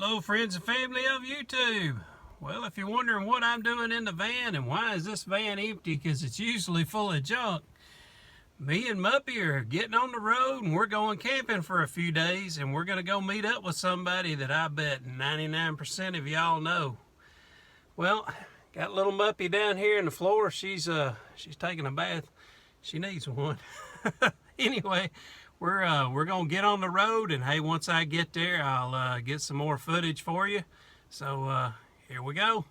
Hello friends and family of YouTube. Well, if you're wondering what I'm doing in the van and why is this van empty, because it's usually full of junk, me and Muppy are getting on the road and we're going camping for a few days, and we're going to go meet up with somebody that I bet 99% of y'all know. Well, got little Muppy down here in the floor. She's taking a bath. She needs one. Anyway, we're gonna get on the road, and hey, once I get there, I'll get some more footage for you. So here we go.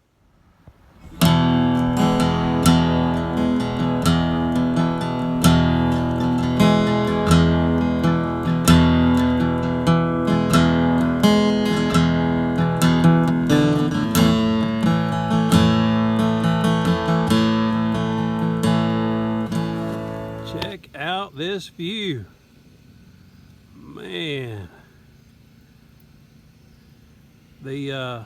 Check out this view. Man, the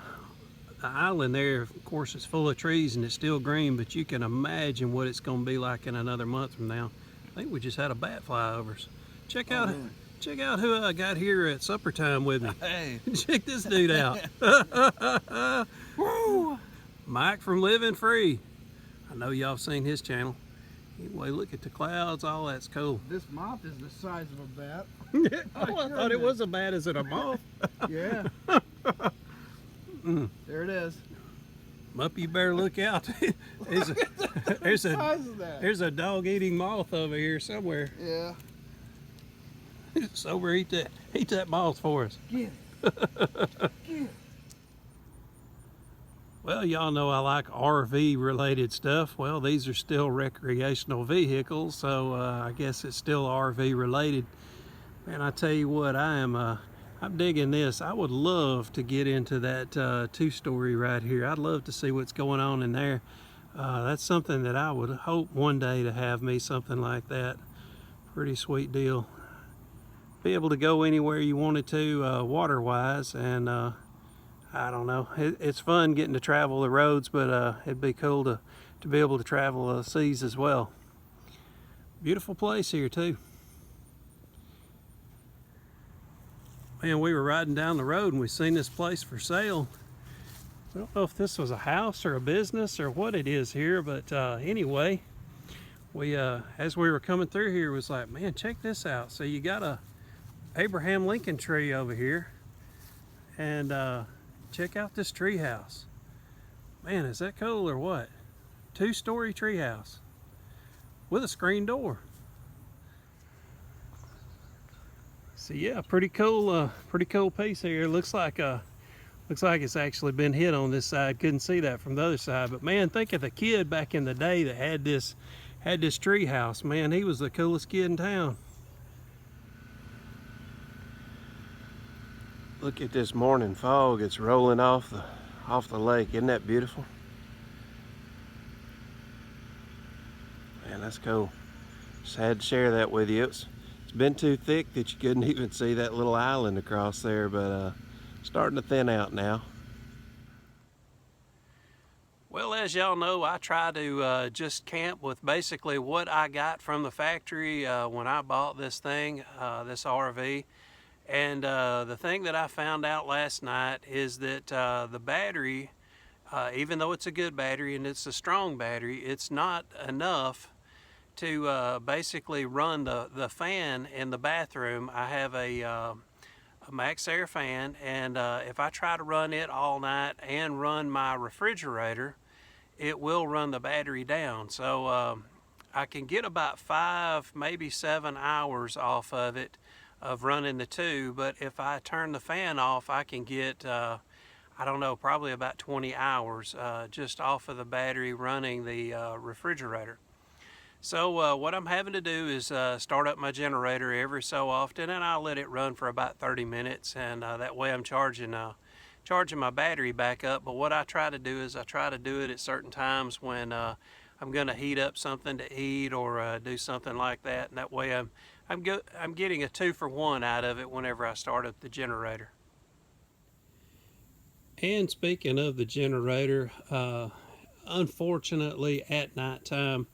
island there, of course, is full of trees and it's still green, but you can imagine what it's going to be like in another month from now. I think we just had a bat fly over us. Check out who I got here at supper time with me. Hey, Check this dude out. woo! Mike from Living Free. I know y'all seen his channel. Anyway, look at the clouds. All that's cool. This moth is the size of a bat. Oh, I thought it was a bat. Is it a moth? Yeah. There it is. Muppy, you better look out. There's a dog-eating moth over here somewhere. Yeah. So eat that moth for us. Get it. Get it. Well, y'all know I like RV related stuff. Well, these are still recreational vehicles, so I guess it's still RV related. And I tell you what, I'm digging this. I would love to get into that two-story right here. I'd love to see what's going on in there. That's something that I would hope one day to have me something like that. Pretty sweet deal. Be able to go anywhere you wanted to water-wise, and I don't know. It's fun getting to travel the roads, but it'd be cool to be able to travel the seas as well. Beautiful place here too. Man, we were riding down the road and we seen this place for sale. I don't know if this was a house or a business or what it is here, but anyway, we as we were coming through here, was like, man, check this out. So you got a Abraham Lincoln tree over here, and check out this tree house. Man, is that cool or what? Two-story tree house with a screen door. So yeah, pretty cool piece here. Looks like it's actually been hit on this side. Couldn't see that from the other side. But man, think of the kid back in the day that had this tree house. Man, he was the coolest kid in town. Look at this morning fog. It's rolling off the lake. Isn't that beautiful? Man, that's cool. Just had to share that with you. It's been too thick that you couldn't even see that little island across there, but starting to thin out now. Well, as y'all know, I try to just camp with basically what I got from the factory when I bought this thing, this RV. And the thing that I found out last night is that the battery, even though it's a good battery and it's a strong battery, it's not enough to basically run the fan in the bathroom. I have a max air fan, and if I try to run it all night and run my refrigerator, it will run the battery down. So I can get about 5, maybe 7 hours off of it of running the two, but if I turn the fan off, I can get I don't know, probably about 20 hours just off of the battery running the refrigerator. So what I'm having to do is start up my generator every so often, and I'll let it run for about 30 minutes, and that way I'm charging my battery back up. But what I try to do is I try to do it at certain times when I'm going to heat up something to eat or do something like that, and that way I'm getting a 2-for-1 out of it whenever I start up the generator. And speaking of the generator, unfortunately at nighttime,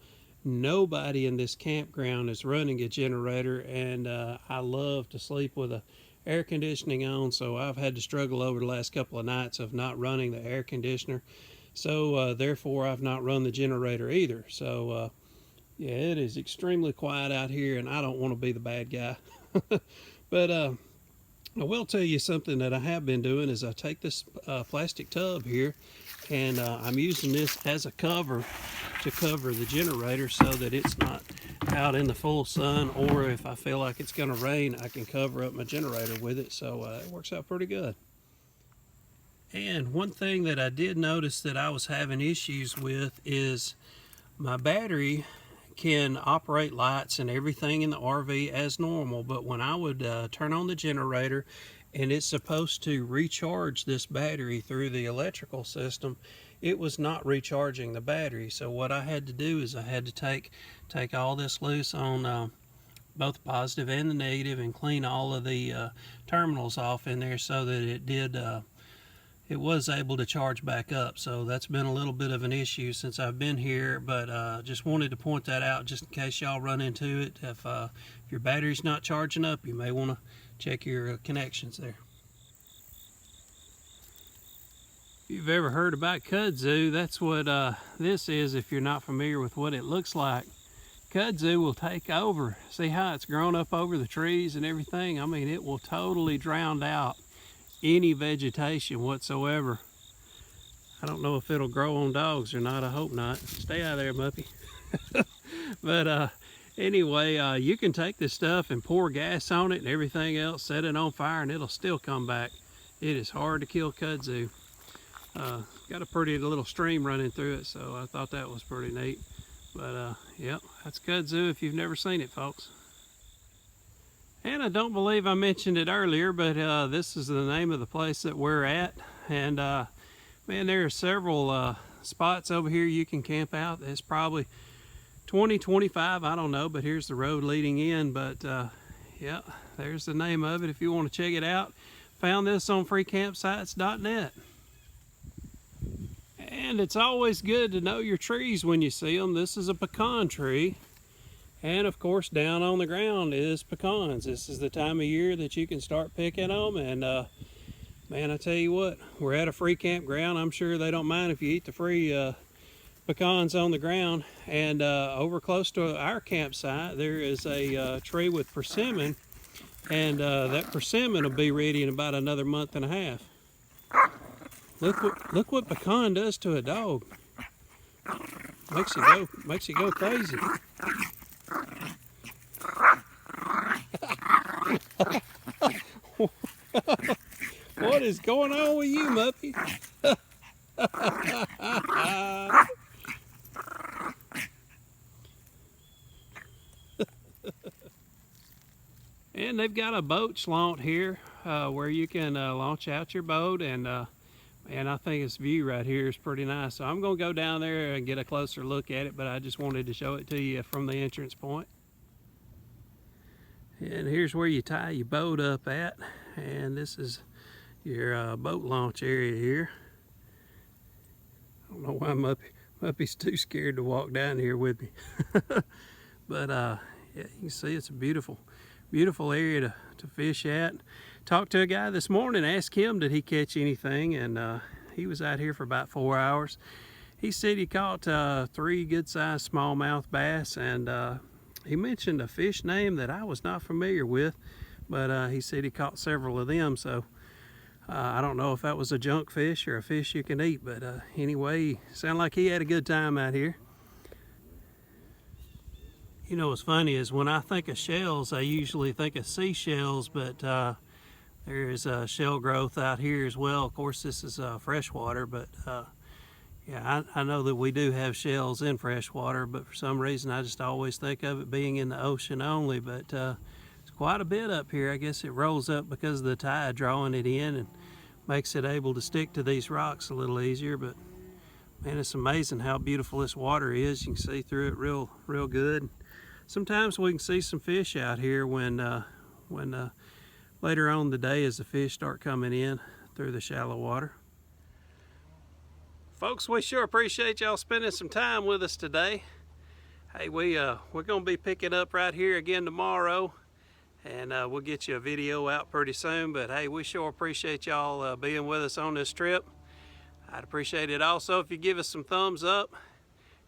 nobody in this campground is running a generator, and I love to sleep with a air conditioning on, so I've had to struggle over the last couple of nights of not running the air conditioner. So therefore I've not run the generator either. So yeah, it is extremely quiet out here, and I don't want to be the bad guy. But I will tell you something that I have been doing is I take this plastic tub here, and I'm using this as a cover to cover the generator so that it's not out in the full sun, or if I feel like it's going to rain, I can cover up my generator with it. So it works out pretty good. And one thing that I did notice that I was having issues with is my battery can operate lights and everything in the RV as normal, but when I would turn on the generator and it's supposed to recharge this battery through the electrical system, it was not recharging the battery. So what I had to do is I had to take all this loose on both the positive and the negative and clean all of the terminals off in there so that it was able to charge back up. So that's been a little bit of an issue since I've been here, but just wanted to point that out just in case y'all run into it. If your battery's not charging up, you may want to check your connections there. If you've ever heard about kudzu, that's what this is if you're not familiar with what it looks like. Kudzu will take over. See how it's grown up over the trees and everything? I mean, it will totally drown out any vegetation whatsoever. I don't know if it'll grow on dogs or not. I hope not. Stay out of there, Muppy. But anyway, you can take this stuff and pour gas on it and everything else, set it on fire, and it'll still come back. It is hard to kill kudzu. Got a pretty little stream running through it, so I thought that was pretty neat. But yep, that's kudzu if you've never seen it, folks. And I don't believe I mentioned it earlier, but this is the name of the place that we're at. And man, there are several spots over here you can camp out. There's probably 20, 25, I don't know, but here's the road leading in. But yeah, there's the name of it if you want to check it out. Found this on freecampsites.net. And it's always good to know your trees when you see them. This is a pecan tree. And of course, down on the ground is pecans. This is the time of year that you can start picking them. And man, I tell you what, we're at a free campground. I'm sure they don't mind if you eat the free pecans on the ground. And over close to our campsite, there is a tree with persimmon. And that persimmon will be ready in about another month and a half. Look what pecan does to a dog. Makes you go crazy. What is going on with you, Muppy? And they've got a boat slaunt here where you can launch out your boat, and I think this view right here is pretty nice. So I'm going to go down there and get a closer look at it, but I just wanted to show it to you from the entrance point. And here's where you tie your boat up at, and this is your boat launch area here. I don't know why Muppy's too scared to walk down here with me. But yeah, you can see it's a beautiful area to fish at. Talked to a guy this morning, asked him did he catch anything, and he was out here for about 4 hours. He said he caught 3 good-sized smallmouth bass, and he mentioned a fish name that I was not familiar with, but he said he caught several of them. So I don't know if that was a junk fish or a fish you can eat, but anyway, sounded like he had a good time out here. You know what's funny is when I think of shells, I usually think of seashells, but there is shell growth out here as well. Of course, this is freshwater, but yeah, I know that we do have shells in freshwater, but for some reason I just always think of it being in the ocean only. But it's quite a bit up here. I guess it rolls up because of the tide drawing it in and makes it able to stick to these rocks a little easier. But man, it's amazing how beautiful this water is. You can see through it real good. Sometimes we can see some fish out here when later on in the day as the fish start coming in through the shallow water. Folks, we sure appreciate y'all spending some time with us today. Hey, we're going to be picking up right here again tomorrow. and we'll get you a video out pretty soon. But hey, we sure appreciate y'all being with us on this trip. I'd appreciate it also if you give us some thumbs up.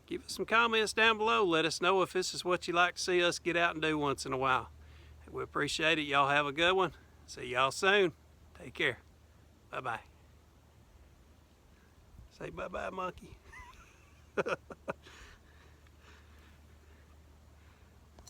Give us some comments down below. Let us know if this is what you like to see us get out and do once in a while. We appreciate it. Y'all have a good one. See y'all soon. Take care. Bye-bye. Say bye-bye, monkey.